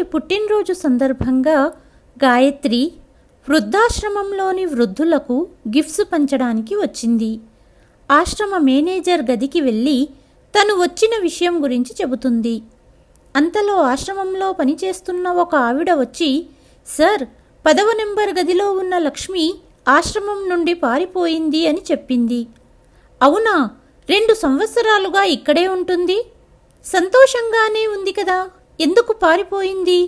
కూతురి పుట్టినరోజు సందర్భంగా గాయత్రి వృద్ధాశ్రమంలోని వృద్ధులకు గిఫ్ట్స్ పంచడానికి వచ్చింది. ఆశ్రమ మేనేజర్ గదికి వెళ్ళి తను వచ్చిన విషయం గురించి చెబుతుంది. అంతలో ఆశ్రమంలో పనిచేస్తున్న ఒక ఆవిడ వచ్చి, సార్, 10వ నెంబర్ గదిలో ఉన్న లక్ష్మి ఆశ్రమం నుండి పారిపోయింది అని చెప్పింది. అవునా? 2 సంవత్సరాలుగా ఇక్కడే ఉంటుంది. సంతోషంగానే ఉంది కదా, ఎందుకు పారిపోయింది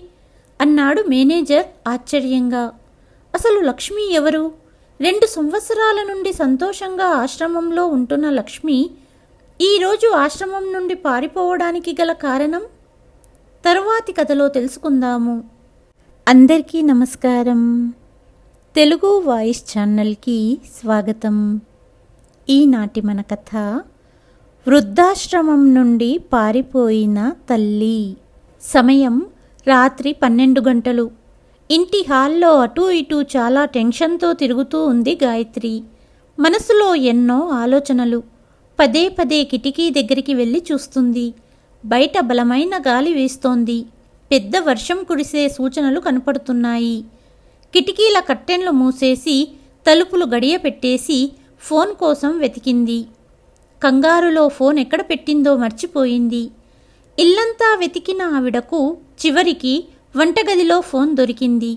అన్నాడు మేనేజర్ ఆశ్చర్యంగా. అసలు లక్ష్మి ఎవరు? 2 సంవత్సరాల నుండి సంతోషంగా ఆశ్రమంలో ఉంటున్న లక్ష్మి ఈరోజు ఆశ్రమం నుండి పారిపోవడానికి గల కారణం తరువాతి కథలో తెలుసుకుందాము. అందరికీ నమస్కారం. తెలుగు వాయిస్ ఛానల్కి స్వాగతం. ఈనాటి మన కథ వృద్ధాశ్రమం నుండి పారిపోయిన తల్లి. సమయం రాత్రి 12 గంటలు. ఇంటి హాల్లో అటూ ఇటూ చాలా టెన్షన్తో తిరుగుతూ ఉంది గాయత్రి. మనసులో ఎన్నో ఆలోచనలు. పదే పదే కిటికీ దగ్గరికి వెళ్ళి చూస్తుంది. బయట బలమైన గాలి వీస్తోంది. పెద్ద వర్షం కురిసే సూచనలు కనపడుతున్నాయి. కిటికీల కర్టెన్లు మూసేసి తలుపులు గడియ పెట్టేసి ఫోన్ కోసం వెతికింది. కంగారులో ఫోన్ ఎక్కడ పెట్టిందో మర్చిపోయింది. ఇల్లంతా వెతికిన ఆవిడకు చివరికి వంటగదిలో ఫోన్ దొరికింది.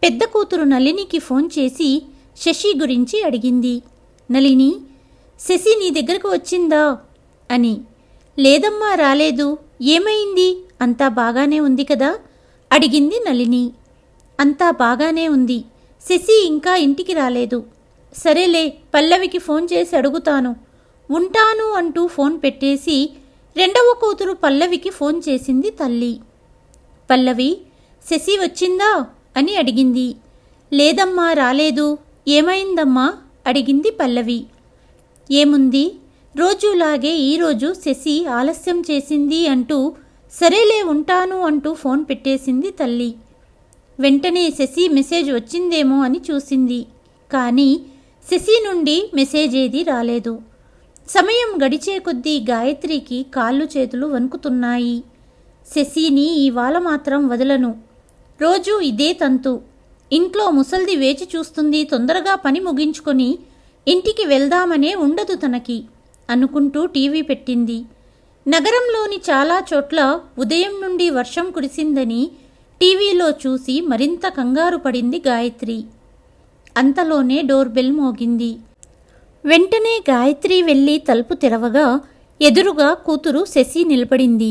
పెద్ద కూతురు నళినికి ఫోన్ చేసి శశి గురించి అడిగింది. నళిని, శశి నీ దగ్గరకు వచ్చిందా అని. లేదమ్మా, రాలేదు. ఏమైంది? అంతా బాగానే ఉంది కదా అడిగింది నళిని. అంతా బాగానే ఉంది. శశి ఇంకా ఇంటికి రాలేదు. సరేలే, పల్లవికి ఫోన్ చేసి అడుగుతాను. ఉంటాను అంటూ ఫోన్ పెట్టేసి 2వ కూతురు పల్లవికి ఫోన్ చేసింది తల్లి. పల్లవి, శశి వచ్చిందా అని అడిగింది. లేదమ్మా, రాలేదు. ఏమైందమ్మా అడిగింది పల్లవి. ఏముంది, రోజులాగే ఈరోజు శశి ఆలస్యం చేసింది అంటూ సరేలే ఉంటాను అంటూ ఫోన్ పెట్టేసింది తల్లి. వెంటనే శశి మెసేజ్ వచ్చిందేమో అని చూసింది. కానీ శశి నుండి మెసేజ్ ఏదీ రాలేదు. సమయం గడిచే కొద్దీ గాయత్రికి కాళ్ళు చేతులు వణుకుతున్నాయి. శశిని ఇవాళ మాత్రం వదలను. రోజూ ఇదే తంతు. ఇంట్లో ముసల్ది వేచి చూస్తుంది. తొందరగా పని ముగించుకొని ఇంటికి వెళ్దామనే ఉండదు తనకి అనుకుంటూ టీవీ పెట్టింది. నగరంలోని చాలా చోట్ల ఉదయం నుండి వర్షం కురిసిందని టీవీలో చూసి మరింత కంగారు పడింది గాయత్రి. అంతలోనే డోర్ బెల్ మోగింది. వెంటనే గాయత్రి వెళ్ళి తలుపు తెరవగా ఎదురుగా కూతురు శశి నిలబడింది.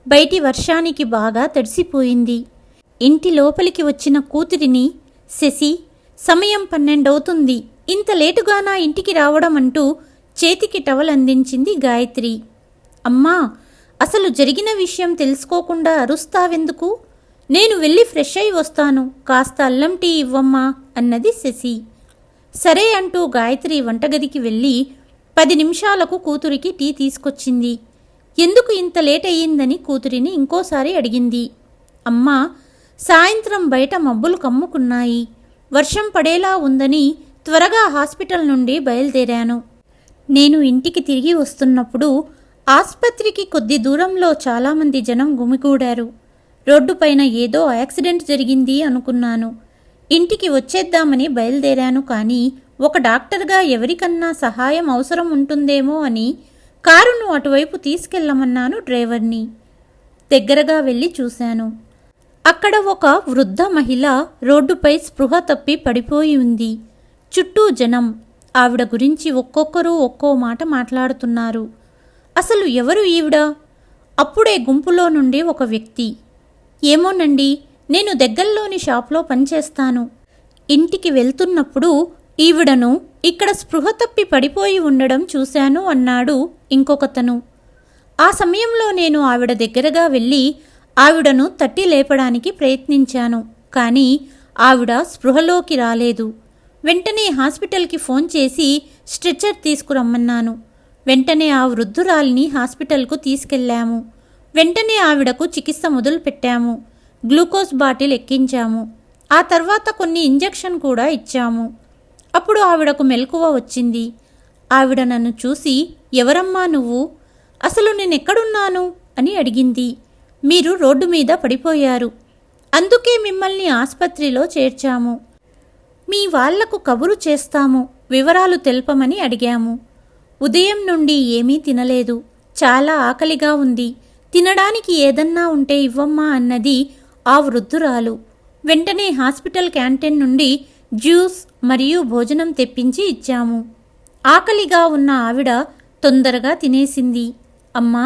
బయటి వర్షానికి బాగా తడిసిపోయింది. ఇంటి లోపలికి వచ్చిన కూతురిని, శశి, సమయం 12 అవుతుంది, ఇంత లేటుగా ఇంటికి రావడం అంటూ చేతికి టవల్ అందించింది గాయత్రి. అమ్మా, అసలు జరిగిన విషయం తెలుసుకోకుండా అరుస్తావెందుకు? నేను వెళ్ళి ఫ్రెష్ అయి వస్తాను. కాస్త అల్లం టీ ఇవ్వమ్మా అన్నది శశి. సరే అంటూ గాయత్రి వంటగదికి వెళ్ళి 10 నిమిషాలకు కూతురికి టీ తీసుకొచ్చింది. ఎందుకు ఇంత లేట్ అయ్యిందని కూతురిని ఇంకోసారి అడిగింది. అమ్మా, సాయంత్రం బయట మబ్బులు కమ్ముకున్నాయి. వర్షం పడేలా ఉందని త్వరగా హాస్పిటల్ నుండి బయలుదేరాను. నేను ఇంటికి తిరిగి వస్తున్నప్పుడు ఆస్పత్రికి కొద్ది దూరంలో చాలామంది జనం గుమిగూడారు. రోడ్డుపైన ఏదో యాక్సిడెంట్ జరిగింది అనుకున్నాను. ఇంటికి వచ్చేద్దామని బయలుదేరాను. కానీ ఒక డాక్టర్గా ఎవరికన్నా సహాయం అవసరం ఉంటుందేమో అని కారును అటువైపు తీసుకెళ్లమన్నాను డ్రైవర్ని. దగ్గరగా వెళ్ళి చూశాను. అక్కడ ఒక వృద్ధ మహిళ రోడ్డుపై స్పృహ తప్పి పడిపోయి ఉంది. చుట్టూ జనం. ఆవిడ గురించి ఒక్కొక్కరు ఒక్కో మాట మాట్లాడుతున్నారు. అసలు ఎవరు ఈవిడ? అప్పుడే గుంపులో నుండి ఒక వ్యక్తి, ఏమోనండి, నేను దగ్గరలోని షాప్లో పనిచేస్తాను. ఇంటికి వెళ్తున్నప్పుడు ఈవిడను ఇక్కడ స్పృహ తప్పి పడిపోయి ఉండడం చూశాను అన్నాడు ఇంకొకతను. ఆ సమయంలో నేను ఆవిడ దగ్గరగా వెళ్ళి ఆవిడను తట్టి లేపడానికి ప్రయత్నించాను. కానీ ఆవిడ స్పృహలోకి రాలేదు. వెంటనే హాస్పిటల్కి ఫోన్ చేసి స్ట్రెచ్చర్ తీసుకురమ్మన్నాను. వెంటనే ఆ వృద్ధురాలిని హాస్పిటల్కు తీసుకెళ్లాము. వెంటనే ఆవిడకు చికిత్స మొదలుపెట్టాము. గ్లూకోజ్ బాటిల్ ఎక్కించాము. ఆ తర్వాత కొన్ని ఇంజెక్షన్ కూడా ఇచ్చాము. అప్పుడు ఆవిడకు మెలకువ వచ్చింది. ఆవిడ నన్ను చూసి, ఎవరమ్మా నువ్వు? అసలు నేనెక్కడున్నాను అని అడిగింది. మీరు రోడ్డు మీద పడిపోయారు. అందుకే మిమ్మల్ని ఆస్పత్రిలో చేర్చాము. మీ వాళ్లకు కబురు చేస్తాము, వివరాలు తెల్పమని అడిగాము. ఉదయం నుండి ఏమీ తినలేదు, చాలా ఆకలిగా ఉంది, తినడానికి ఏదన్నా ఉంటే ఇవ్వమ్మా అన్నది ఆ వృద్ధురాలు. వెంటనే హాస్పిటల్ క్యాంటీన్ నుండి జ్యూస్ మరియు భోజనం తెప్పించి ఇచ్చాము. ఆకలిగా ఉన్న ఆవిడ తొందరగా తినేసింది. అమ్మా,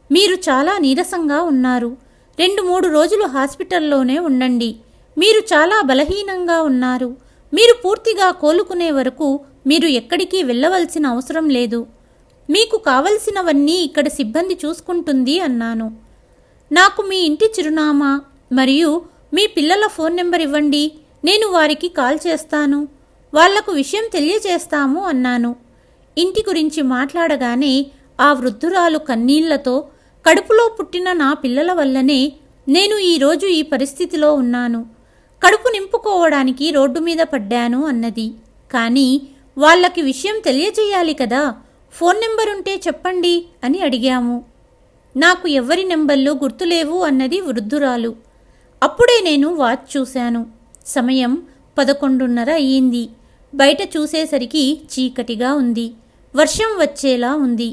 మీరు చాలా నీరసంగా ఉన్నారు, 2-3 రోజులు హాస్పిటల్లోనే ఉండండి. మీరు చాలా బలహీనంగా ఉన్నారు. మీరు పూర్తిగా కోలుకునే వరకు మీరు ఎక్కడికి వెళ్ళవలసిన అవసరం లేదు. మీకు కావలసినవన్నీ ఇక్కడ సిబ్బంది చూసుకుంటుంది అన్నాను. నాకు మీ ఇంటి చిరునామా మరియు మీ పిల్లల ఫోన్ నెంబర్ ఇవ్వండి, నేను వారికి కాల్ చేస్తాను, వాళ్లకు విషయం తెలియజేస్తాము అన్నాను. ఇంటి గురించి మాట్లాడగానే ఆ వృద్ధురాలు కన్నీళ్లతో, కడుపులో పుట్టిన నా పిల్లల వల్లనే నేను ఈరోజు ఈ పరిస్థితిలో ఉన్నాను, కడుపు నింపుకోవడానికి రోడ్డు మీద పడ్డాను అన్నది. కానీ వాళ్ళకి విషయం తెలియజేయాలి కదా, ఫోన్ నెంబర్ ఉంటే చెప్పండి అని అడిగాము. నాకు ఎవ్వరి నెంబర్లు గుర్తులేవు అన్నది వృద్ధురాలు. అప్పుడే నేను వాచ్ చూశాను. సమయం 11:30 అయ్యింది. బయట చూసేసరికి చీకటిగా ఉంది, వర్షం వచ్చేలా ఉంది.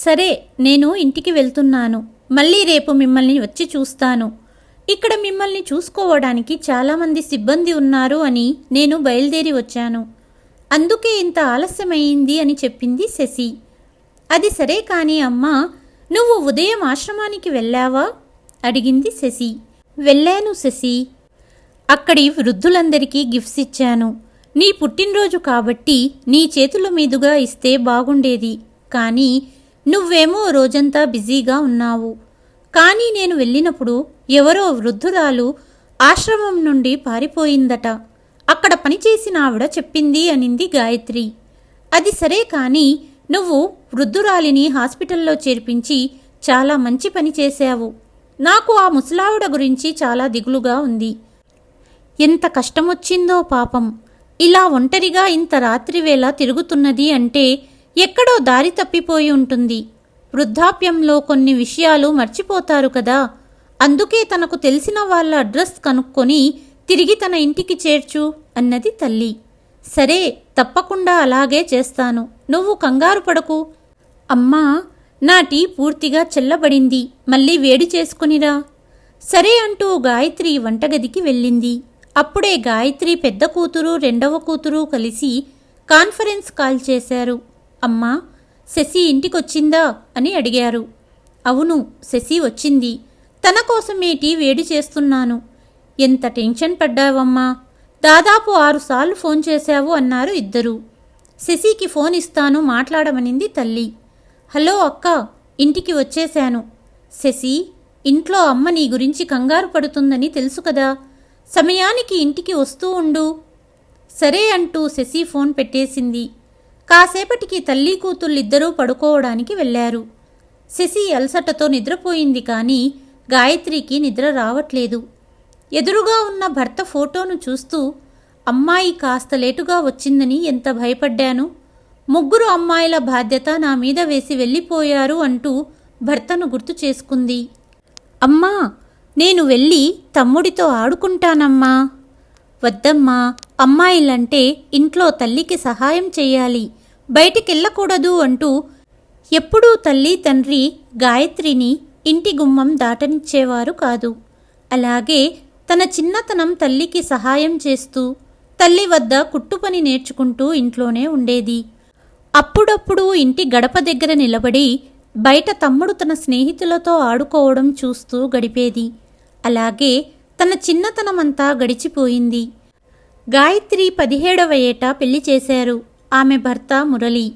సరే, నేను ఇంటికి వెళ్తున్నాను, మళ్ళీ రేపు మిమ్మల్ని వచ్చి చూస్తాను. ఇక్కడ మిమ్మల్ని చూసుకోవడానికి చాలామంది సిబ్బంది ఉన్నారు అని నేను బయలుదేరి వచ్చాను. అందుకే ఇంత ఆలస్యమైంది అని చెప్పింది శశి. అది సరే కానీ అమ్మా, నువ్వు ఉదయం ఆశ్రమానికి వెళ్ళావా అడిగింది శశి. వెళ్ళాను శశి. అక్కడి వృద్ధులందరికీ గిఫ్ట్స్ ఇచ్చాను. నీ పుట్టినరోజు కాబట్టి నీ చేతుల మీదుగా ఇస్తే బాగుండేది, కానీ నువ్వేమో రోజంతా బిజీగా ఉన్నావు. కానీ నేను వెళ్ళినప్పుడు ఎవరో వృద్ధురాలు ఆశ్రమం నుండి పారిపోయిందట, అక్కడ పనిచేసిన ఆవిడ చెప్పింది అనింది గాయత్రి. అది సరే కానీ నువ్వు వృద్ధురాలిని హాస్పిటల్లో చేర్పించి చాలా మంచి పని చేశావు. నాకు ఆ ముసలావిడ గురించి చాలా దిగులుగా ఉంది. ఎంత కష్టమొచ్చిందో పాపం. ఇలా ఒంటరిగా ఇంత రాత్రివేళ తిరుగుతున్నది అంటే ఎక్కడో దారి తప్పిపోయి ఉంటుంది. వృద్ధాప్యంలో కొన్ని విషయాలు మర్చిపోతారు కదా, అందుకే తనకు తెలిసిన వాళ్ళ అడ్రస్ కనుక్కొని తిరిగి తన ఇంటికి చేర్చు అన్నది తల్లి. సరే, తప్పకుండా అలాగే చేస్తాను, నువ్వు కంగారు పడకు. అమ్మా, నా టీ పూర్తిగా చల్లబడింది, మళ్ళీ వేడి చేసుకునిరా. సరే అంటూ గాయత్రి వంటగదికి వెళ్ళింది. అప్పుడే గాయత్రి పెద్ద కూతురు, రెండవ కూతురు కలిసి కాన్ఫరెన్స్ కాల్ చేశారు. అమ్మా, శశి ఇంటికొచ్చిందా అని అడిగారు. అవును, శశి వచ్చింది, తన కోసమే టీ వేడి చేస్తున్నాను. ఎంత టెన్షన్ పడ్డావమ్మా, దాదాపు 6 సార్లు ఫోన్ చేశావు అన్నారు ఇద్దరు. శశికి ఫోన్ ఇస్తాను, మాట్లాడమనింది తల్లి. హలో అక్క, ఇంటికి వచ్చేశాను. శశి, ఇంట్లో అమ్మ నీ గురించి కంగారు పడుతుందని తెలుసు కదా, సమయానికి ఇంటికి వస్తూ ఉండు. సరే అంటూ శశి ఫోన్ పెట్టేసింది. కాసేపటికి తల్లి కూతుళ్ళిద్దరూ పడుకోవడానికి వెళ్ళారు. శశి అలసటతో నిద్రపోయింది, కానీ గాయత్రికి నిద్ర రావట్లేదు. ఎదురుగా ఉన్న భర్త ఫోటోను చూస్తూ అమ్మాయి కాస్త లేటుగా వచ్చిందని ఎంత భయపడ్డాను, 3 అమ్మాయిల బాధ్యత నా మీద వేసి వెళ్ళిపోయారు అంటూ భర్తను గుర్తు చేసుకుంది. అమ్మా, నేను వెళ్ళి తమ్ముడితో ఆడుకుంటానమ్మా. వద్దమ్మా, అమ్మాయిలంటే ఇంట్లో తల్లికి సహాయం చెయ్యాలి, బయటికెళ్ళకూడదు అంటూ ఎప్పుడూ తల్లి తండ్రి గాయత్రిని ఇంటి గుమ్మం దాటనిచ్చేవారు కాదు. అలాగే తన చిన్నతనం తల్లికి సహాయం చేస్తూ తల్లి వద్ద కుట్టుపని నేర్చుకుంటూ ఇంట్లోనే ఉండేది. అప్పుడప్పుడు ఇంటి గడప దగ్గర నిలబడి బయట తమ్ముడు తన స్నేహితులతో ఆడుకోవడం చూస్తూ గడిపేది. అలాగే తన చిన్నతనమంతా గడిచిపోయింది. గాయత్రి 17వ ఏట పెళ్లి చేశారు. ఆమె భర్త మురళి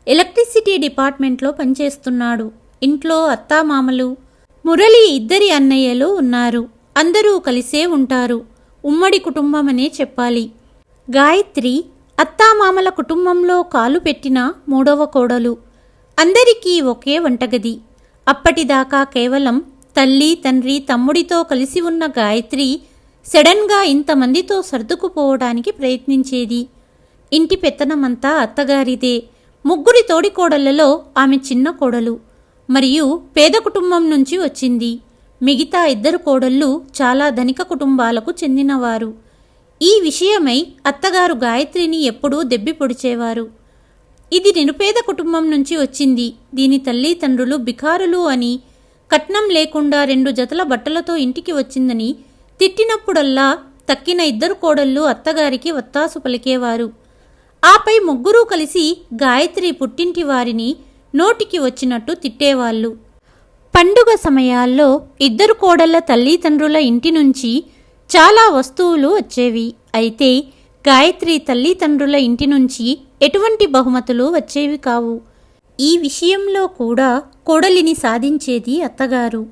ఎలక్ట్రిసిటీ డిపార్ట్మెంట్లో పనిచేస్తున్నాడు. ఇంట్లో అత్తామామలు, మురళి 2 అన్నయ్యలు ఉన్నారు. అందరూ కలిసే ఉంటారు. ఉమ్మడి కుటుంబమనే చెప్పాలి. గాయత్రి అత్తామామల కుటుంబంలో కాలు పెట్టిన 3వ కోడలు. అందరికీ ఒకే వంటగది. అప్పటిదాకా కేవలం తల్లి, తండ్రి, తమ్ముడితో కలిసి ఉన్న గాయత్రి సడన్గా ఇంతమందితో సర్దుకుపోవడానికి ప్రయత్నించేది. ఇంటి పెత్తనమంతా అత్తగారిదే. 3 తోడికోడళ్లలో ఆమె చిన్న కోడలు మరియు పేద కుటుంబం నుంచి వచ్చింది. మిగతా ఇద్దరు కోడళ్ళు చాలా ధనిక కుటుంబాలకు చెందినవారు. ఈ విషయమై అత్తగారు గాయత్రిని ఎప్పుడూ దెబ్బి పొడిచేవారు. ఇది నిరుపేద కుటుంబం నుంచి వచ్చింది, దీని తల్లిదండ్రులు బికారులు అని, కట్నం లేకుండా 2 జతల బట్టలతో ఇంటికి వచ్చిందని తిట్టినప్పుడల్లా తక్కిన ఇద్దరు కోడళ్ళు అత్తగారికి వత్తాసు పలికేవారు. ఆపై ముగ్గురూ కలిసి గాయత్రి పుట్టింటి వారిని నోటికి వచ్చినట్టు తిట్టేవాళ్ళు. పండుగ సమయాల్లో ఇద్దరు కోడళ్ల తల్లిదండ్రుల ఇంటి నుంచి చాలా వస్తువులు వచ్చేవి. అయితే గాయత్రి తల్లిదండ్రుల ఇంటి నుంచి ఎటువంటి బహుమతులు వచ్చేవి కావు. ఈ విషయంలో కూడా కోడలిని సాధించేది అత్తగారు.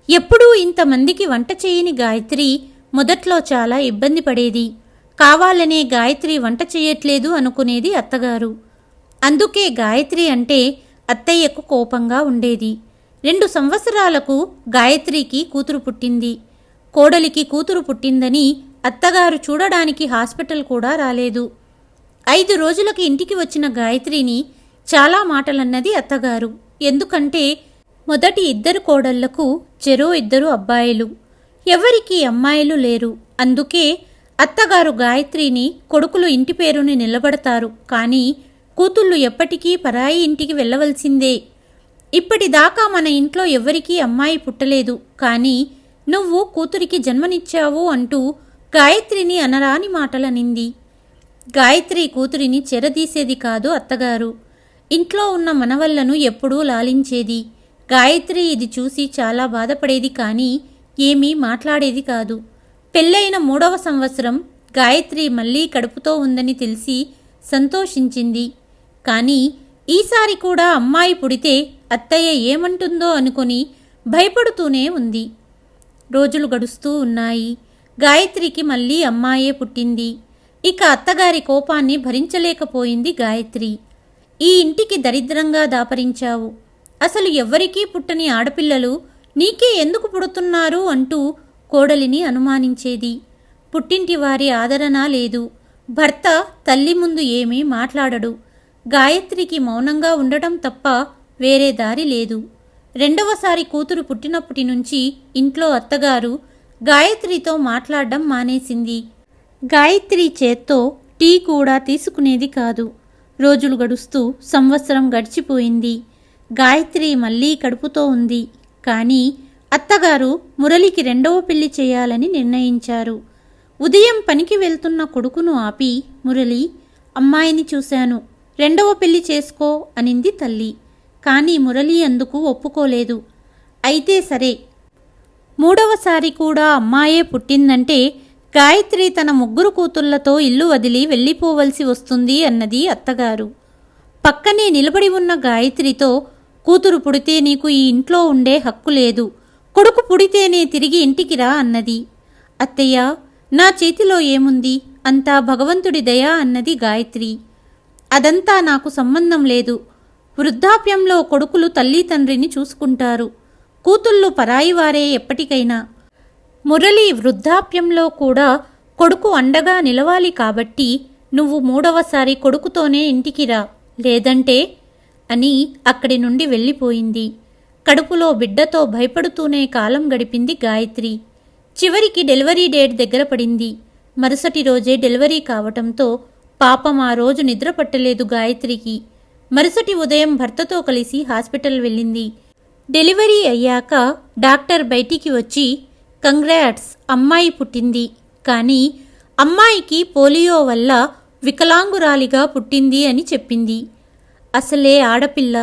ఎప్పుడూ ఇంతమందికి వంట చేయని గాయత్రి మొదట్లో చాలా ఇబ్బంది పడేది. కావాలనే గాయత్రి వంట చేయట్లేదు అనుకునేది అత్తగారు. అందుకే గాయత్రి అంటే అత్తయ్యకు కోపంగా ఉండేది. 2 సంవత్సరాలకు గాయత్రికి కూతురు పుట్టింది. కోడలికి కూతురు పుట్టిందని అత్తగారు చూడడానికి హాస్పిటల్ కూడా రాలేదు. 5 రోజులకి ఇంటికి వచ్చిన గాయత్రిని చాలా మాటలన్నది అత్తగారు. ఎందుకంటే మొదటి ఇద్దరు కోడళ్లకు చెరో 2 అబ్బాయిలు, ఎవరికీ అమ్మాయిలు లేరు. అందుకే అత్తగారు గాయత్రిని కొడుకులు ఇంటి పేరుని నిలబడతారు, కానీ కూతుళ్ళు ఎప్పటికీ పరాయి ఇంటికి వెళ్ళవలసిందే. ఇప్పటిదాకా మన ఇంట్లో ఎవరికీ అమ్మాయి పుట్టలేదు, కానీ నువ్వు కూతురికి జన్మనిచ్చావు అంటూ గాయత్రిని అనరాని మాటలనింది. గాయత్రి కూతురిని చెరదీసేది కాదు అత్తగారు, ఇంట్లో ఉన్న మనవళ్లను ఎప్పుడూ లాలించేది. గాయత్రి ఇది చూసి చాలా బాధపడేది, కానీ ఏమీ మాట్లాడేది కాదు. పెళ్ళైన 3వ సంవత్సరం గాయత్రి మళ్ళీ కడుపుతో ఉందని తెలిసి సంతోషించింది. కానీ ఈసారి కూడా అమ్మాయి పుడితే అత్తయ్య ఏమంటుందో అనుకొని భయపడుతూనే ఉంది. రోజులు గడుస్తూ ఉన్నాయి. గాయత్రికి మళ్ళీ అమ్మాయే పుట్టింది. ఇక అత్తగారి కోపాన్ని భరించలేకపోయింది గాయత్రి. ఈ ఇంటికి దరిద్రంగా దాపరించావు, అసలు ఎవ్వరికీ పుట్టని ఆడపిల్లలు నీకే ఎందుకు పుడుతున్నారు అంటూ కోడలిని అనుమానించేది. పుట్టింటి వారి ఆదరణ లేదు. భర్త తల్లి ముందు ఏమీ మాట్లాడడు. గాయత్రికి మౌనంగా ఉండటం తప్ప వేరే దారి లేదు. 2వసారి కూతురు పుట్టినప్పటి నుంచి ఇంట్లో అత్తగారు గాయత్రితో మాట్లాడడం మానేసింది. గాయత్రి చేత్తో టీ కూడా తీసుకునేది కాదు. రోజులు గడుస్తూ సంవత్సరం గడిచిపోయింది. గాయత్రి మళ్ళీ కడుపుతో ఉంది. కానీ అత్తగారు మురళికి 2వ పెళ్లి చేయాలని నిర్ణయించారు. ఉదయం పనికి వెళ్తున్న కొడుకును ఆపి, మురళి, అమ్మాయిని చూశాను, 2వ పెళ్లి చేసుకో అనింది తల్లి. కానీ మురళి అందుకు ఒప్పుకోలేదు. అయితే సరే, 3వసారి కూడా అమ్మాయే పుట్టిందంటే గాయత్రి తన 3 కూతుళ్లతో ఇల్లు వదిలి వెళ్ళిపోవలసి వస్తుంది అన్నది అత్తగారు. పక్కనే నిలబడి ఉన్న గాయత్రితో, కూతురు పుడితే నీకు ఈ ఇంట్లో ఉండే హక్కు లేదు, కొడుకు పుడితేనే తిరిగి ఇంటికి రా అన్నది. అత్తయ్య, నా చేతిలో ఏముంది, అంతా భగవంతుడి దయ అన్నది గాయత్రి. అదంతా నాకు సంబంధం లేదు. వృద్ధాప్యంలో కొడుకులు తల్లి తండ్రిని చూసుకుంటారు, కూతుళ్ళు పరాయివారే ఎప్పటికైనా. మురళి వృద్ధాప్యంలో కూడా కొడుకు అండగా నిలవాలి కాబట్టి నువ్వు 3వసారి కొడుకుతోనే ఇంటికి రా, లేదంటే అని అక్కడి నుండి వెళ్ళిపోయింది. కడుపులో బిడ్డతో భయపడుతూనే కాలం గడిపింది గాయత్రి. చివరికి డెలివరీ డేట్ దగ్గర పడింది. మరుసటి రోజే డెలివరీ కావటంతో పాపం ఆ రోజు నిద్ర పట్టలేదు గాయత్రికి. మరుసటి ఉదయం భర్తతో కలిసి హాస్పిటల్ వెళ్ళింది. డెలివరీ అయ్యాక డాక్టర్ బయటికి వచ్చి, కంగ్రాట్స్, అమ్మాయి పుట్టింది, కానీ అమ్మాయికి పోలియో వల్ల వికలాంగురాలిగా పుట్టింది అని చెప్పింది. అసలే ఆడపిల్ల,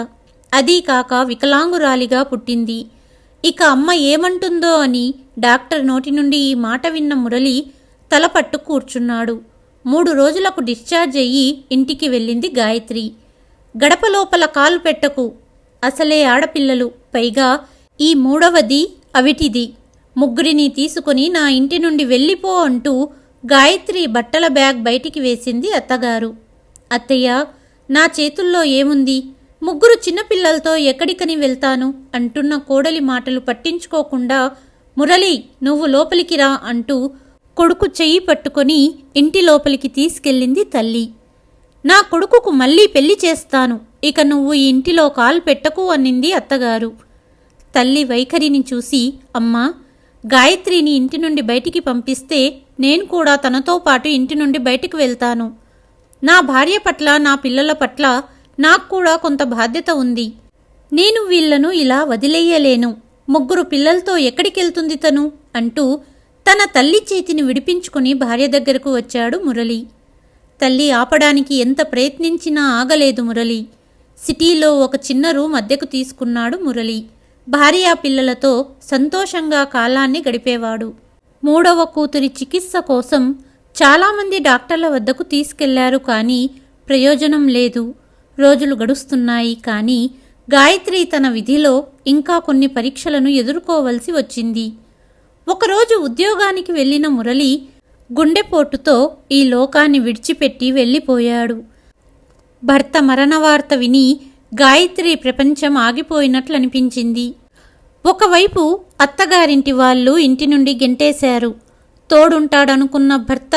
అదీ కాక వికలాంగురాలిగా పుట్టింది. ఇక అమ్మ ఏమంటుందో అని డాక్టర్ నోటి నుండి ఈ మాట విన్న మురళి తల పట్టు కూర్చున్నాడు. 3 రోజులకు డిశ్చార్జ్ అయ్యి ఇంటికి వెళ్ళింది గాయత్రి. గడప లోపల కాలు పెట్టకు, అసలే ఆడపిల్లలు, పైగా ఈ 3వది అవిటిది, ముగ్గురిని తీసుకుని నా ఇంటి నుండి వెళ్ళిపో అంటూ గాయత్రి బట్టల బ్యాగ్ బయటికి వేసింది అత్తగారు. అత్తయ్య, నా చేతుల్లో ఏముంది, 3 చిన్నపిల్లలతో ఎక్కడికని వెళ్తాను అంటున్న కోడలి మాటలు పట్టించుకోకుండా, మురళి, నువ్వు లోపలికి రా అంటూ కొడుకు చెయ్యి పట్టుకొని ఇంటి లోపలికి తీసుకెళ్ళింది తల్లి. నా కొడుకుకు మళ్ళీ పెళ్లి చేస్తాను, ఇక నువ్వు ఈ ఇంటిలో కాలు పెట్టకు అనింది అత్తగారు. తల్లి వైఖరిని చూసి, అమ్మా, గాయత్రిని ఇంటి నుండి బయటికి పంపిస్తే నేను కూడా తనతో పాటు ఇంటి నుండి బయటికి వెళ్తాను. నా భార్య పట్ల, నా పిల్లల పట్ల నాకు కూడా కొంత బాధ్యత ఉంది. నేను వీళ్లను ఇలా వదిలేయలేను. 3 పిల్లలతో ఎక్కడికెళ్తుంది తను అంటూ తన తల్లి చేతిని విడిపించుకుని భార్య దగ్గరకు వచ్చాడు మురళి. తల్లి ఆపడానికి ఎంత ప్రయత్నించినా ఆగలేదు మురళి. సిటీలో ఒక చిన్న రూమ్ అద్దెకు తీసుకున్నాడు మురళి. భార్యా పిల్లలతో సంతోషంగా కాలాన్ని గడిపేవాడు. 3వ కూతురి చికిత్స కోసం చాలామంది డాక్టర్ల వద్దకు తీసుకెళ్లారు, కానీ ప్రయోజనం లేదు. రోజులు గడుస్తున్నాయి, కానీ గాయత్రి తన విధిలో ఇంకా కొన్ని పరీక్షలను ఎదుర్కోవలసి వచ్చింది. ఒకరోజు ఉద్యోగానికి వెళ్లిన మురళి గుండెపోటుతో ఈ లోకాన్ని విడిచిపెట్టి వెళ్ళిపోయాడు. భర్త మరణవార్త విని గాయత్రి ప్రపంచం ఆగిపోయినట్లనిపించింది. ఒకవైపు అత్తగారింటి వాళ్ళు ఇంటి నుండి గెంటేశారు. తోడుంటాడనుకున్న భర్త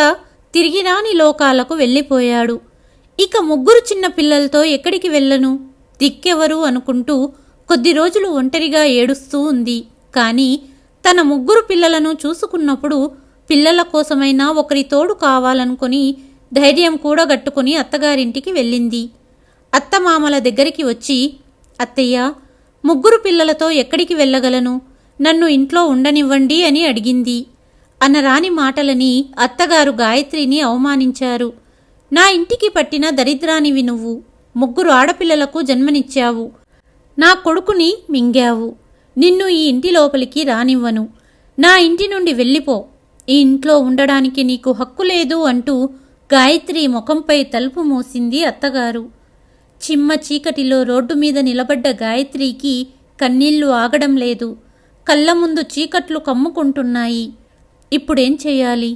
తిరిగి రాని లోకాలకు వెళ్ళిపోయాడు. ఇక 3 చిన్న పిల్లలతో ఎక్కడికి వెళ్ళను, దిక్కెవరు అనుకుంటూ కొద్ది రోజులు ఒంటరిగా ఏడుస్తూ ఉంది. కానీ తన 3 పిల్లలను చూసుకున్నప్పుడు పిల్లల కోసమైనా ఒకరి తోడు కావాలనుకుని ధైర్యం కూడగట్టుకుని అత్తగారింటికి వెళ్ళింది. అత్తమామల దగ్గరికి వచ్చి, అత్తయ్య, 3 పిల్లలతో ఎక్కడికి వెళ్ళగలను, నన్ను ఇంట్లో ఉండనివ్వండి అని అడిగింది. అనరాని మాటలని అత్తగారు గాయత్రిని అవమానించారు. నా ఇంటికి పట్టిన దరిద్రానివి నువ్వు. 3 ఆడపిల్లలకు జన్మనిచ్చావు. నా కొడుకుని మింగావు. నిన్ను ఈ ఇంటి లోపలికి రానివ్వను. నా ఇంటి నుండి వెళ్ళిపో. ఈ ఇంట్లో ఉండడానికి నీకు హక్కు లేదు అంటూ గాయత్రి ముఖంపై తలుపు మూసింది అత్తగారు. చిమ్మ చీకటిలో రోడ్డు మీద నిలబడ్డ గాయత్రికి కన్నీళ్లు ఆగడం లేదు. కళ్ళ ముందు చీకట్లు కమ్ముకుంటున్నాయి. ఇప్పుడేం చెయ్యాలి,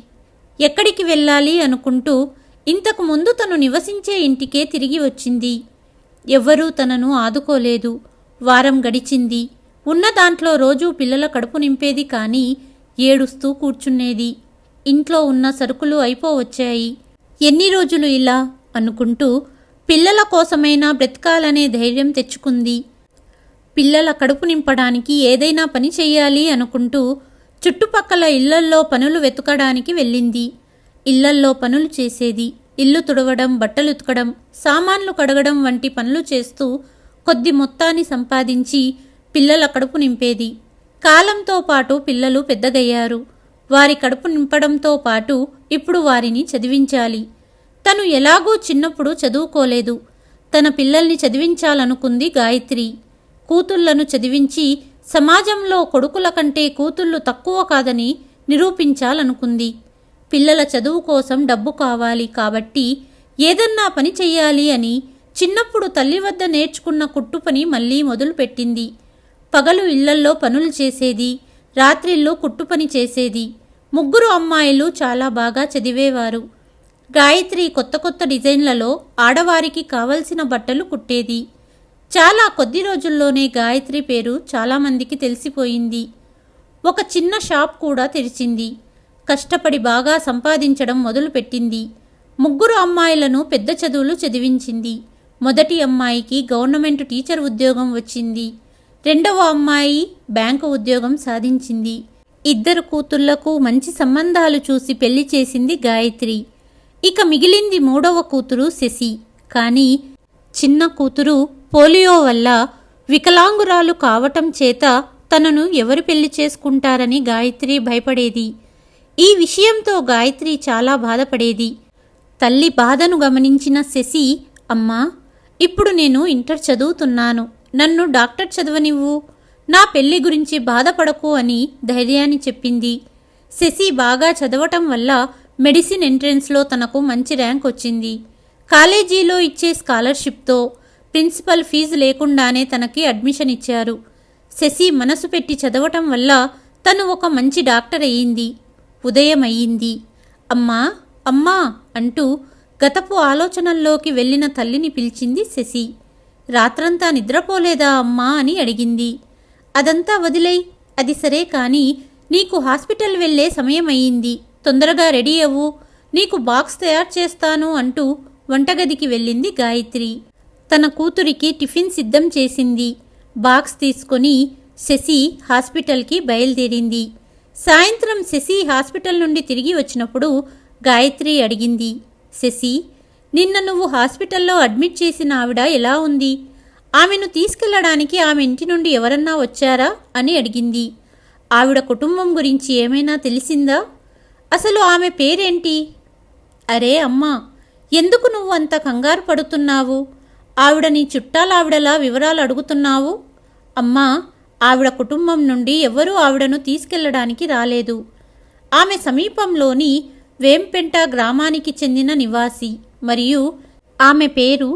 ఎక్కడికి వెళ్ళాలి అనుకుంటూ ఇంతకు ముందు తను నివసించే ఇంటికే తిరిగి వచ్చింది. ఎవ్వరూ తనను ఆదుకోలేదు. వారం గడిచింది. ఉన్న దాంట్లో రోజూ పిల్లల కడుపు నింపేది, కానీ ఏడుస్తూ కూర్చునేది. ఇంట్లో ఉన్న సరుకులు అయిపోవచ్చాయి. ఎన్ని రోజులు ఇలా అనుకుంటూ పిల్లల కోసమైనా బ్రతకాలనే ధైర్యం తెచ్చుకుంది. పిల్లల కడుపు నింపడానికి ఏదైనా పని చెయ్యాలి అనుకుంటూ చుట్టుపక్కల ఇళ్లల్లో పనులు వెతకడానికి వెళ్ళింది. ఇళ్లల్లో పనులు చేసేది. ఇల్లు తుడవడం, బట్టలు ఉతకడం, సామాన్లు కడగడం వంటి పనులు చేస్తూ కొద్ది మొత్తాన్ని సంపాదించి పిల్లల కడుపు నింపేది. కాలంతో పాటు పిల్లలు పెద్దగయ్యారు. వారి కడుపు నింపడంతో పాటు ఇప్పుడు వారిని చదివించాలి. తను ఎలాగూ చిన్నప్పుడు చదువుకోలేదు. తన పిల్లల్ని చదివించాలనుకుంది గాయత్రి. కూతుళ్లను చదివించి సమాజంలో కొడుకుల కంటే కూతుళ్ళు తక్కువ కాదని నిరూపించాలనుకుంది. పిల్లల చదువు కోసం డబ్బు కావాలి కాబట్టి ఏదన్నా పని చెయ్యాలి అని చిన్నప్పుడు తల్లి వద్ద నేర్చుకున్న కుట్టు పని మళ్ళీ మొదలుపెట్టింది. పగలు ఇళ్లల్లో పనులు చేసేది, రాత్రిళ్ళు కుట్టుపని చేసేది. 3 అమ్మాయిలు చాలా బాగా చదివేవారు. గాయత్రి కొత్త కొత్త డిజైన్లలో ఆడవారికి కావలసిన బట్టలు కుట్టేది. చాలా కొద్ది రోజుల్లోనే గాయత్రి పేరు చాలామందికి తెలిసిపోయింది. ఒక చిన్న షాప్ కూడా తెరిచింది. కష్టపడి బాగా సంపాదించడం మొదలుపెట్టింది. 3 అమ్మాయిలను పెద్ద చదువులు చదివించింది. మొదటి అమ్మాయికి గవర్నమెంట్ టీచర్ ఉద్యోగం వచ్చింది. 2వ అమ్మాయి బ్యాంకు ఉద్యోగం సాధించింది. 2 కూతుళ్లకు మంచి సంబంధాలు చూసి పెళ్లి చేసింది గాయత్రి. ఇక మిగిలింది 3వ కూతురు శశి. కానీ చిన్న కూతురు పోలియో వల్ల వికలాంగురాలు కావటం చేత తనను ఎవరు పెళ్లి చేసుకుంటారని గాయత్రి భయపడేది. ఈ విషయంతో గాయత్రి చాలా బాధపడేది. తల్లి బాధను గమనించిన శశి, అమ్మా, ఇప్పుడు నేను ఇంటర్ చదువుతున్నాను, నన్ను డాక్టర్ చదవనివ్వు, నా పెళ్లి గురించి బాధపడకు అని ధైర్యాన్ని చెప్పింది. శశి బాగా చదవటం వల్ల మెడిసిన్ ఎంట్రెన్స్లో తనకు మంచి ర్యాంక్ వచ్చింది. కాలేజీలో ఇచ్చే స్కాలర్షిప్తో ప్రిన్సిపల్ ఫీజు లేకుండానే తనకి అడ్మిషన్ ఇచ్చారు. శశి మనసు పెట్టి చదవటం వల్ల తను ఒక మంచి డాక్టర్ అయ్యింది. ఉదయం అయ్యింది. అమ్మా, అమ్మా అంటూ గతపు ఆలోచనల్లోకి వెళ్ళిన తల్లిని పిలిచింది శశి. రాత్రంతా నిద్రపోలేదా అమ్మా అని అడిగింది. అదంతా వదిలేయ్, అది సరే, కానీ నీకు హాస్పిటల్ వెళ్ళే సమయం అయ్యింది, తొందరగా రెడీ అవ్వు, నీకు బాక్స్ తయారు చేస్తాను అంటూ వంటగదికి వెళ్ళింది గాయత్రి. తన కూతురికి టిఫిన్ సిద్ధం చేసింది. బాక్స్ తీసుకొని శశి హాస్పిటల్కి బయలుదేరింది. సాయంత్రం శశి హాస్పిటల్ నుండి తిరిగి వచ్చినప్పుడు గాయత్రి అడిగింది, శశి, నిన్న నువ్వు హాస్పిటల్లో అడ్మిట్ చేసిన ఆవిడ ఎలా ఉంది? ఆమెను తీసుకెళ్లడానికి ఆమె ఇంటి నుండి ఎవరన్నా వచ్చారా అని అడిగింది. ఆవిడ కుటుంబం గురించి ఏమైనా తెలిసిందా? అసలు ఆమె పేరేంటి? అరే అమ్మా, ఎందుకు నువ్వు అంత కంగారు పడుతున్నావు? ఆవిడ నీ చుట్టాలావిడలా వివరాలు అడుగుతున్నావు? అమ్మా, ఆవిడ కుటుంబం నుండి ఎవరూ ఆవిడను తీసుకెళ్లడానికి రాలేదు. ఆమె సమీపంలోని వేంపెంట గ్రామానికి చెందిన నివాసి మరియు ఆమె పేరు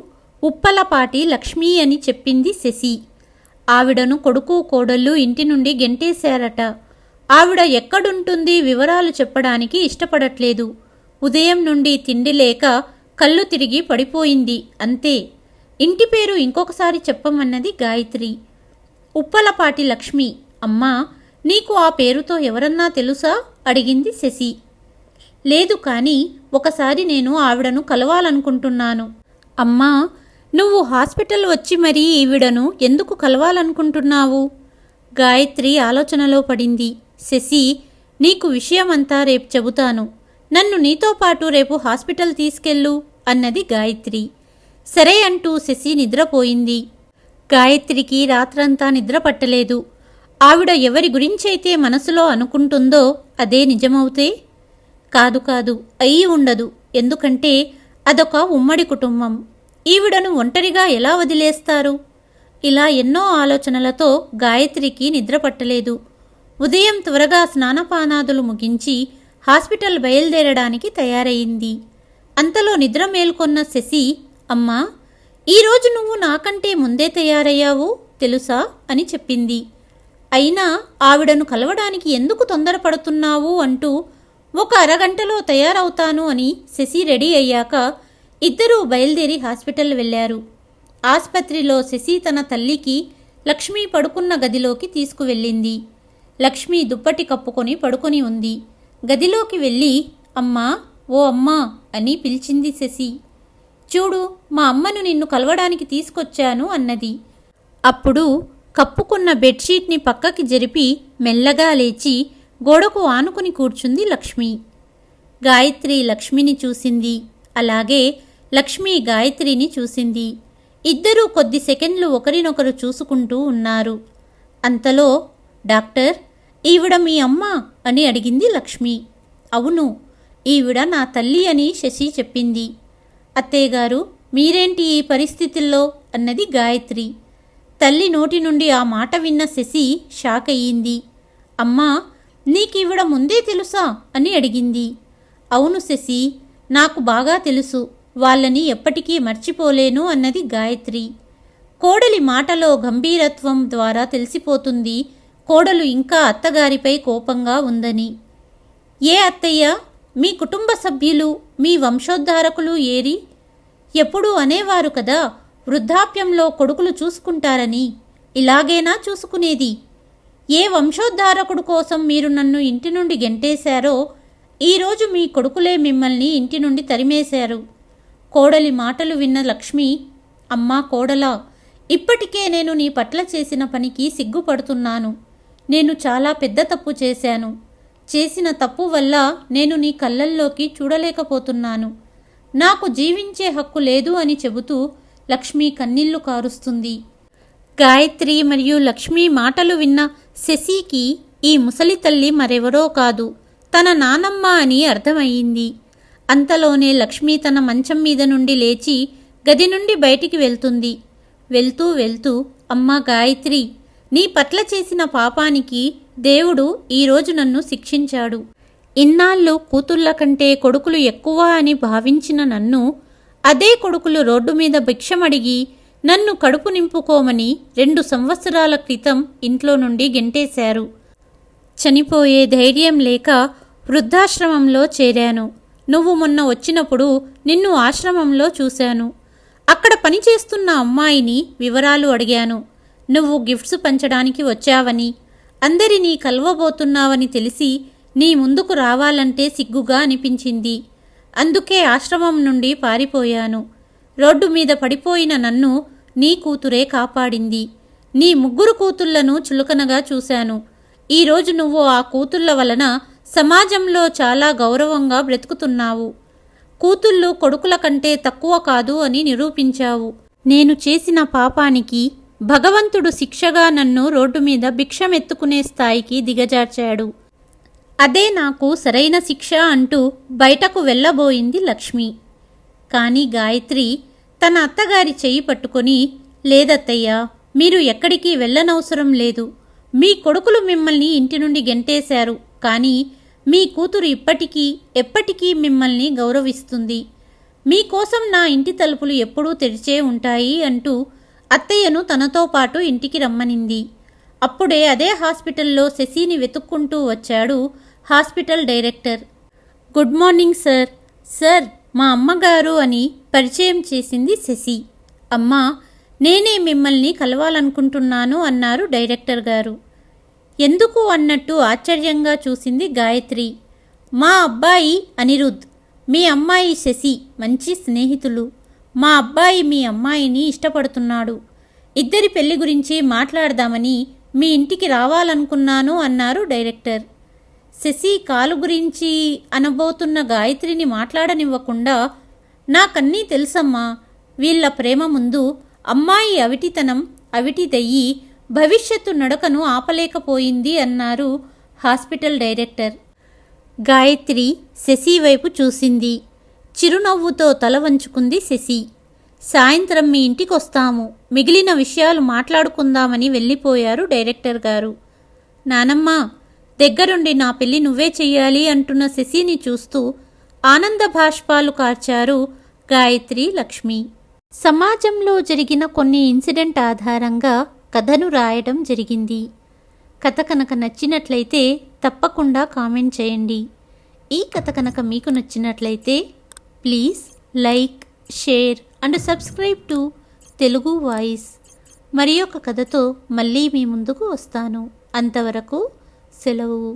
ఉప్పలపాటి లక్ష్మి అని చెప్పింది శశి. ఆవిడను కొడుకు కోడళ్ళు ఇంటి నుండి గెంటేశారట. ఆవిడ ఎక్కడుంటుంది వివరాలు చెప్పడానికి ఇష్టపడట్లేదు. ఉదయం నుండి తిండి లేక కళ్ళు తిరిగి పడిపోయింది, అంతే. ఇంటి పేరు ఇంకొకసారి చెప్పమన్నది గాయత్రి. ఉప్పలపాటి లక్ష్మి. అమ్మా, నీకు ఆ పేరుతో ఎవరన్నా తెలుసా అడిగింది శశి. లేదు, కానీ ఒకసారి నేను ఆవిడను కలవాలనుకుంటున్నాను. అమ్మా, నువ్వు హాస్పిటల్ వచ్చి మరీ ఈవిడను ఎందుకు కలవాలనుకుంటున్నావు? గాయత్రి ఆలోచనలో పడింది. శశి, నీకు విషయమంతా రేపు చెబుతాను. నన్ను నీతో పాటు రేపు హాస్పిటల్ తీసుకెళ్ళు అన్నది గాయత్రి. సరే అంటూ శశి నిద్రపోయింది. గాయత్రికి రాత్రంతా నిద్ర పట్టలేదు. ఆవిడ ఎవరి గురించైతే మనసులో అనుకుంటుందో అదే నిజమవుతే? కాదు కాదు, అయి ఉండదు. ఎందుకంటే అదొక ఉమ్మడి కుటుంబం. ఈవిడను ఒంటరిగా ఎలా వదిలేస్తారు? ఇలా ఎన్నో ఆలోచనలతో గాయత్రికి నిద్ర పట్టలేదు. ఉదయం త్వరగా స్నానపానాదులు ముగించి హాస్పిటల్ బయలుదేరడానికి తయారయింది. అంతలో నిద్ర మేల్కొన్న శశి, అమ్మా, ఈరోజు నువ్వు నాకంటే ముందే తయారయ్యావు తెలుసా అని చెప్పింది. అయినా ఆవిడను కలవడానికి ఎందుకు తొందరపడుతున్నావు అంటూ, ఒక అరగంటలో తయారవుతాను అని శశి రెడీ అయ్యాక ఇద్దరూ బయలుదేరి హాస్పిటల్ వెళ్లారు. ఆస్పత్రిలో శశి తన తల్లికి లక్ష్మి పడుకున్న గదిలోకి తీసుకువెళ్ళింది. లక్ష్మి దుప్పటి కప్పుకొని పడుకొని ఉంది. గదిలోకి వెళ్ళి, అమ్మా, ఓ అమ్మా అని పిలిచింది శశి. చూడు, మా అమ్మను నిన్ను కలవడానికి తీసుకొచ్చాను అన్నది. అప్పుడు కప్పుకున్న బెడ్షీట్ని పక్కకి జరిపి మెల్లగా లేచి గోడకు ఆనుకుని కూర్చుంది లక్ష్మి. గాయత్రి లక్ష్మిని చూసింది. అలాగే లక్ష్మి గాయత్రిని చూసింది. ఇద్దరూ కొద్ది సెకండ్లు ఒకరినొకరు చూసుకుంటూ ఉన్నారు. అంతలో, డాక్టర్, ఈవిడ మీ అమ్మ అని అడిగింది లక్ష్మి. అవును, ఈవిడ నా తల్లి అని శశి చెప్పింది. అత్తయ్యగారు, మీరేంటి ఈ పరిస్థితుల్లో అన్నది గాయత్రి. తల్లి నోటి నుండి ఆ మాట విన్న శశి షాక్ అయ్యింది. అమ్మా, నీకీవిడ ముందే తెలుసా అని అడిగింది. అవును శశి, నాకు బాగా తెలుసు. వాళ్ళని ఎప్పటికీ మర్చిపోలేను అన్నది గాయత్రి. కోడలి మాటలో గంభీరత్వం ద్వారా తెలిసిపోతుంది కోడలు ఇంకా అత్తగారిపై కోపంగా ఉందని. ఏ అత్తయ్య, మీ కుటుంబ సభ్యులు, మీ వంశోద్ధారకులు ఏరి? ఎప్పుడూ అనేవారు కదా, వృద్ధాప్యంలో కొడుకులు చూసుకుంటారని. ఇలాగేనా చూసుకునేది? ఏ వంశోద్ధారకుడు కోసం మీరు నన్ను ఇంటి నుండి గెంటేశారో, ఈరోజు మీ కొడుకులే మిమ్మల్ని ఇంటి నుండి తరిమేశారు. కోడలి మాటలు విన్న లక్ష్మి, అమ్మా కోడలా, ఇప్పటికే నేను నీ పట్ల చేసిన పనికి సిగ్గుపడుతున్నాను. నేను చాలా పెద్ద తప్పు చేశాను. చేసిన తప్పు వల్ల నేను నీ కళ్ళల్లోకి చూడలేకపోతున్నాను. నాకు జీవించే హక్కు లేదు అని చెబుతూ లక్ష్మి కన్నీళ్లు కారుస్తుంది. గాయత్రి మరియు లక్ష్మి మాటలు విన్న శశికి ఈ ముసలి తల్లి మరెవరో కాదు, తన నానమ్మ అని అర్థమయ్యింది. అంతలోనే లక్ష్మి తన మంచం మీద నుండి లేచి గది నుండి బయటికి వెళ్తుంది. వెళ్తూ వెళ్తూ, అమ్మా గాయత్రి, నీ పట్ల చేసిన పాపానికి దేవుడు ఈరోజు నన్ను శిక్షించాడు. ఇన్నాళ్ళు కూతుళ్ళ కంటే కొడుకులు ఎక్కువ అని భావించిన నన్ను, అదే కొడుకులు రోడ్డు మీద భిక్షమడిగి నన్ను కడుపు నింపుకోమని 2 సంవత్సరాల క్రితం ఇంట్లో నుండి గెంటేశారు. చనిపోయే ధైర్యం లేక వృద్ధాశ్రమంలో చేరాను. నువ్వు మొన్న వచ్చినప్పుడు నిన్ను ఆశ్రమంలో చూశాను. అక్కడ పనిచేస్తున్న అమ్మాయిని వివరాలు అడిగాను. నువ్వు గిఫ్ట్స్ పంచడానికి వచ్చావని, అందరినీ కలవబోతున్నావని తెలిసి నీ ముందుకు రావాలంటే సిగ్గుగా అనిపించింది. అందుకే ఆశ్రమం నుండి పారిపోయాను. రోడ్డు మీద పడిపోయిన నన్ను నీ కూతురే కాపాడింది. నీ 3 కూతుళ్లను చులకనగా చూశాను. ఈరోజు నువ్వు ఆ కూతుళ్ల వలన సమాజంలో చాలా గౌరవంగా బ్రతుకుతున్నావు. కూతుళ్ళు కొడుకుల కంటే తక్కువ కాదు అని నిరూపించావు. నేను చేసిన పాపానికి భగవంతుడు శిక్షగా నన్ను రోడ్డు మీద భిక్షమెత్తుకునే స్థాయికి దిగజార్చాడు. అదే నాకు సరైన శిక్ష అంటూ బయటకు వెళ్ళబోయింది లక్ష్మి. కానీ గాయత్రి తన అత్తగారి చెయ్యి పట్టుకొని, లేదత్తయ్యా, మీరు ఎక్కడికి వెళ్ళనవసరం లేదు. మీ కొడుకులు మిమ్మల్ని ఇంటి నుండి గెంటేశారు, కానీ మీ కూతురు ఇప్పటికీ ఎప్పటికీ మిమ్మల్ని గౌరవిస్తుంది. మీకోసం నా ఇంటి తలుపులు ఎప్పుడూ తెరిచే ఉంటాయి అంటూ అత్తయ్యను తనతో పాటు ఇంటికి రమ్మనింది. అప్పుడే అదే హాస్పిటల్లో శశిని వెతుక్కుంటూ వచ్చాడు hospital director. Good morning sir. Sir, మా అమ్మగారు అని పరిచయం చేసింది శశి. అమ్మా, నేనే మిమ్మల్ని కలవాలనుకుంటున్నాను అన్నారు డైరెక్టర్ గారు. ఎందుకు అన్నట్టు ఆశ్చర్యంగా చూసింది గాయత్రి. మా అబ్బాయి అనిరుద్, మీ అమ్మాయి శశి మంచి స్నేహితులు. మా అబ్బాయి మీ అమ్మాయిని ఇష్టపడుతున్నాడు. ఇద్దరి పెళ్లి గురించి మాట్లాడదామని మీ ఇంటికి రావాలనుకున్నాను అన్నారు డైరెక్టర్. శశి కాలు గురించి అనబోతున్న గాయత్రిని మాట్లాడనివ్వకుండా, నాకన్నీ తెలుసమ్మా, వీళ్ళ ప్రేమ ముందు అమ్మాయి అవిటితనం అవిటిదయ్యి భవిష్యత్తు నడకను ఆపలేకపోయింది అన్నారు హాస్పిటల్ డైరెక్టర్. గాయత్రి శశి వైపు చూసింది. చిరునవ్వుతో తల వంచుకుంది శశి. సాయంత్రం మీ ఇంటికొస్తాము, మిగిలిన విషయాలు మాట్లాడుకుందామని వెళ్ళిపోయారు డైరెక్టర్ గారు. నానమ్మ, దగ్గరుండి నా పెళ్లి నువ్వే చెయ్యాలి అంటున్న శశిని చూస్తూ ఆనంద భాష్పాలు కార్చారు గాయత్రి, లక్ష్మి. సమాజంలో జరిగిన కొన్ని ఇన్సిడెంట్ ఆధారంగా కథను రాయడం జరిగింది. కథ కనుక నచ్చినట్లయితే తప్పకుండా కామెంట్ చేయండి. ఈ కథ కనుక మీకు నచ్చినట్లయితే please like, share and subscribe to Telugu voice. మరి ఒక కథతో మళ్ళీ మీ ముందుకు వస్తాను. అంతవరకు సెలవు.